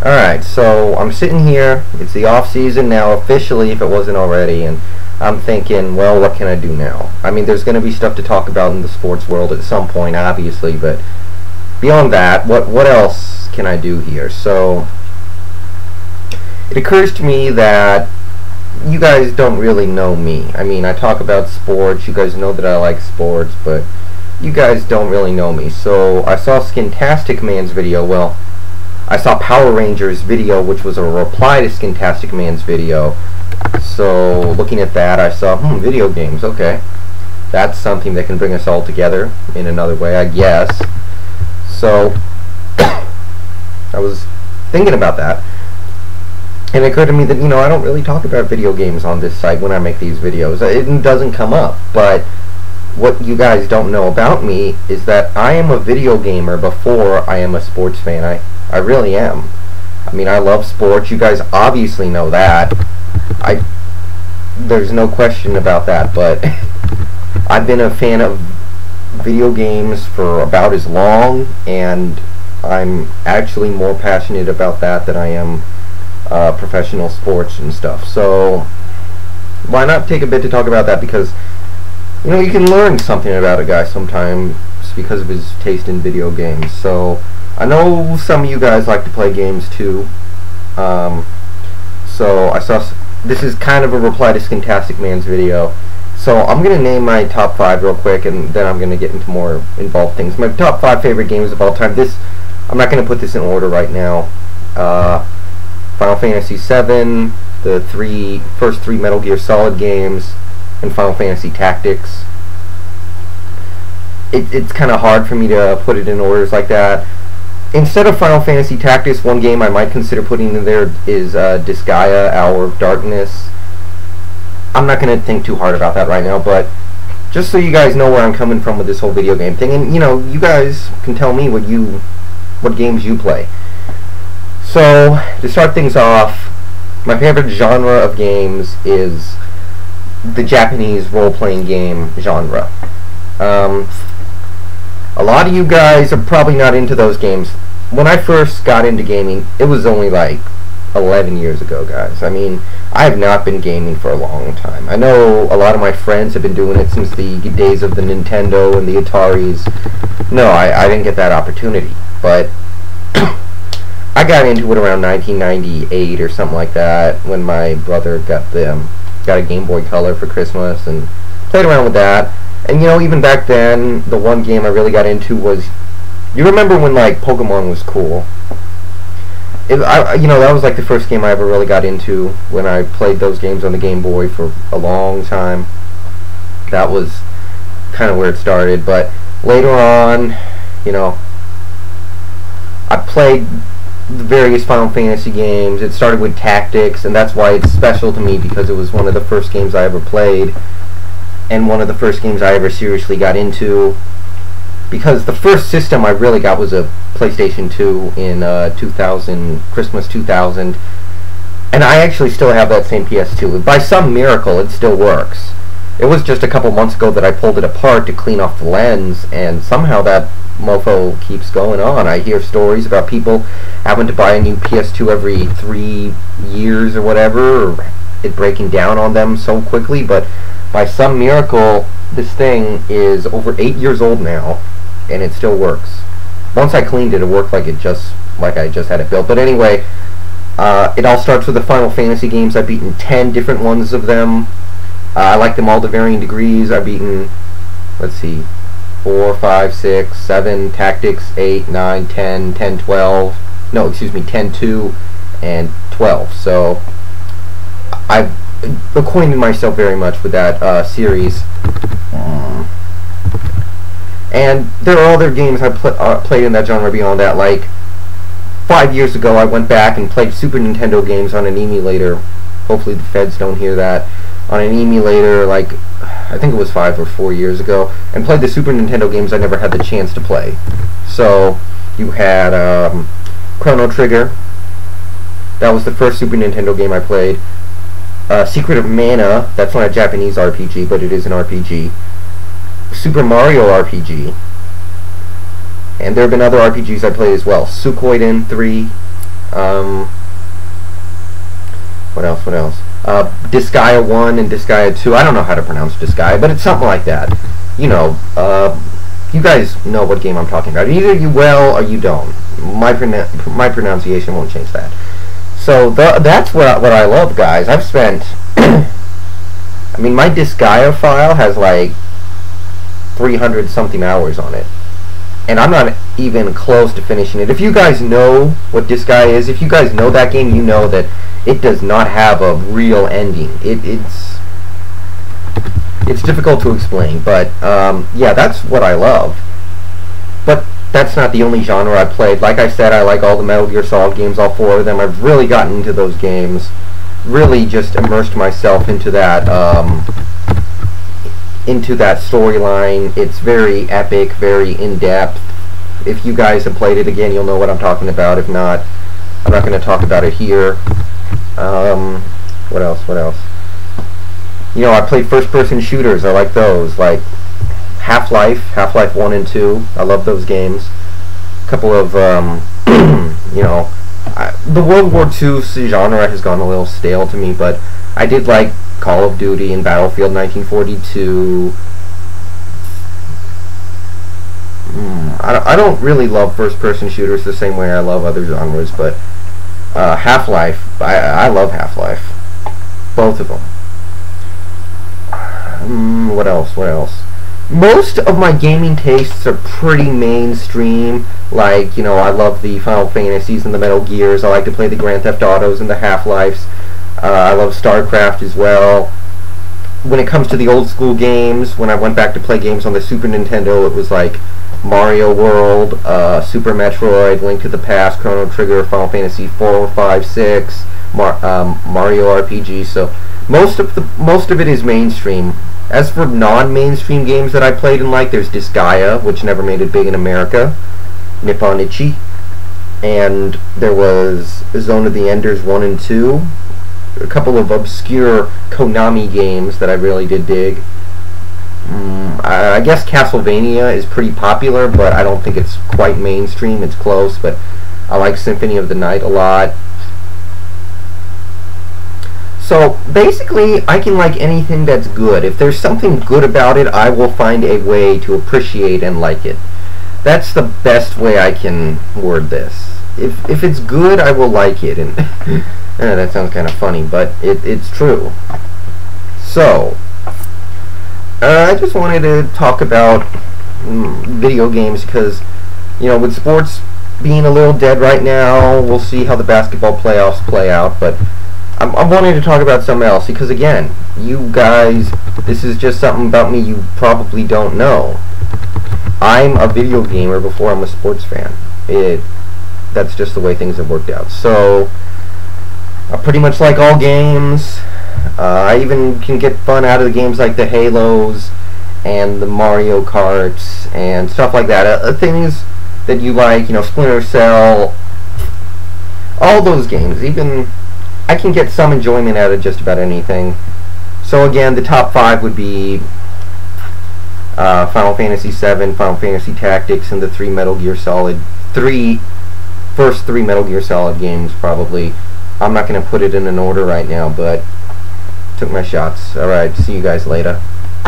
Alright, so I'm sitting here, it's the off season now officially if it wasn't already, and I'm thinking, well, what can I do now? I mean, there's going to be stuff to talk about in the sports world at some point, obviously, but beyond that, what else can I do here? So, it occurs to me that you guys don't really know me. I mean, I talk about sports, you guys know that I like sports, but you guys don't really know me. So, I saw Skintastic Man's video, well, I saw Power Rangers video, which was a reply to Skintastic Man's video. So, looking at that, I saw, video games, okay. That's something that can bring us all together in another way, I guess. So, I was thinking about that. And it occurred to me that, I don't really talk about video games on this site when I make these videos. It doesn't come up, but what you guys don't know about me is that I am a video gamer before I am a sports fan. I really am. I mean, I love sports. You guys obviously know that. There's no question about that, but I've been a fan of video games for about as long, and I'm actually more passionate about that than I am professional sports and stuff. So why not take a bit to talk about that, because you can learn something about a guy sometimes because of his taste in video games. So I know some of you guys like to play games too. So I saw this is kind of a reply to Skintastic Man's video. So I'm going to name my top 5 real quick, and then I'm going to get into more involved things. My top 5 favorite games of all time. I'm not going to put this in order right now. Final Fantasy VII, the first three Metal Gear Solid games, and Final Fantasy Tactics. It's kind of hard for me to put it in orders like that. Instead of Final Fantasy Tactics, one game I might consider putting in there is Disgaea, Hour of Darkness. I'm not going to think too hard about that right now, but just so you guys know where I'm coming from with this whole video game thing, and you guys can tell me what games you play. So, to start things off, my favorite genre of games is the Japanese role-playing game genre. A lot of you guys are probably not into those games. When I first got into gaming, it was only like 11 years ago, guys. I mean, I have not been gaming for a long time. I know a lot of my friends have been doing it since the days of the Nintendo and the Ataris. No, I didn't get that opportunity, but I got into it around 1998 or something like that, when my brother got a Game Boy Color for Christmas and played around with that. And even back then, the one game I really got into was, you remember when like Pokemon was cool? That was like the first game I ever really got into when I played those games on the Game Boy for a long time. That was kind of where it started, but later on, I played the various Final Fantasy games. It started with Tactics, and that's why it's special to me, because it was one of the first games I ever played, and one of the first games I ever seriously got into, because the first system I really got was a PlayStation 2 in 2000, Christmas 2000, and I actually still have that same PS2. By some miracle, it still works. It was just a couple months ago that I pulled it apart to clean off the lens, and somehow that mofo keeps going on. I hear stories about people having to buy a new PS2 every 3 years or whatever, or it breaking down on them so quickly, but by some miracle, this thing is over 8 years old now, and it still works. Once I cleaned it, it worked like I just had it built. But anyway, it all starts with the Final Fantasy games. I've beaten 10 different ones of them. I like them all to varying degrees. I've beaten, 4, 5, 6, 7, Tactics, 8, 9, 10, 10, 12. No, excuse me, 10, 2, and 12. So, I've acquainted myself very much with that series. And there are other games I played in that genre beyond that. Like, 5 years ago, I went back and played Super Nintendo games on an emulator. Hopefully the feds don't hear that. On an emulator, like, I think it was 5 or 4 years ago, and played the Super Nintendo games I never had the chance to play. So, you had Chrono Trigger. That was the first Super Nintendo game I played. Secret of Mana, that's not a Japanese RPG, but it is an RPG. Super Mario RPG. And there have been other RPGs I played as well. Suikoden 3, What else? What else? Disgaea 1 and Disgaea 2. I don't know how to pronounce Disgaea, but it's something like that. You know, you guys know what game I'm talking about. Either you will or you don't. My pronunciation won't change that. So that's what I love, guys. I've spent... I mean, my Disgaea file has like 300 something hours on it, and I'm not even close to finishing it. If you guys know what Disgaea is, if you guys know that game, you know that it does not have a real ending. It's difficult to explain, but yeah, that's what I love. But that's not the only genre I played. Like I said, I like all the Metal Gear Solid games, all 4 of them. I've really gotten into those games. Really just immersed myself into that storyline. It's very epic, very in-depth. If you guys have played it again, you'll know what I'm talking about. If not, I'm not going to talk about it here. What else? What else? You know, I played first-person shooters. I like those, like Half-Life 1 and 2. I love those games. A couple of, you know, the World War II genre has gone a little stale to me, but I did like Call of Duty and Battlefield 1942. I don't really love first-person shooters the same way I love other genres, but Half-Life, I love Half-Life. Both of them. What else? What else? Most of my gaming tastes are pretty mainstream. Like, you know, I love the Final Fantasies and the Metal Gears. I like to play the Grand Theft Autos and the Half-Lives. I love StarCraft as well. When it comes to the old school games, when I went back to play games on the Super Nintendo, it was like Mario World, Super Metroid, Link to the Past, Chrono Trigger, Final Fantasy 4, 5, 6, Mario RPG. So most of it is mainstream. As for non-mainstream games that I played and like, there's Disgaea, which never made it big in America, Nippon Ichi, and there was Zone of the Enders 1 and 2, a couple of obscure Konami games that I really did dig. I guess Castlevania is pretty popular, but I don't think it's quite mainstream. It's close, but I like Symphony of the Night a lot. So basically, I can like anything that's good. If there's something good about it, I will find a way to appreciate and like it. That's the best way I can word this. If it's good, I will like it. And that sounds kind of funny, but it's true. So, I just wanted to talk about video games because, you know, with sports being a little dead right now, we'll see how the basketball playoffs play out, but I'm wanting to talk about something else because, again, you guys, this is just something about me you probably don't know. I'm a video gamer before I'm a sports fan. That's just the way things have worked out. So, I pretty much like all games. I even can get fun out of the games like the Halos and the Mario Karts and stuff like that. Things that you like, you know, Splinter Cell, all those games. Even I can get some enjoyment out of just about anything. So again, the top 5 would be Final Fantasy VII, Final Fantasy Tactics, and the first 3 Metal Gear Solid games, probably. I'm not going to put it in an order right now, but took my shots. Alright, see you guys later.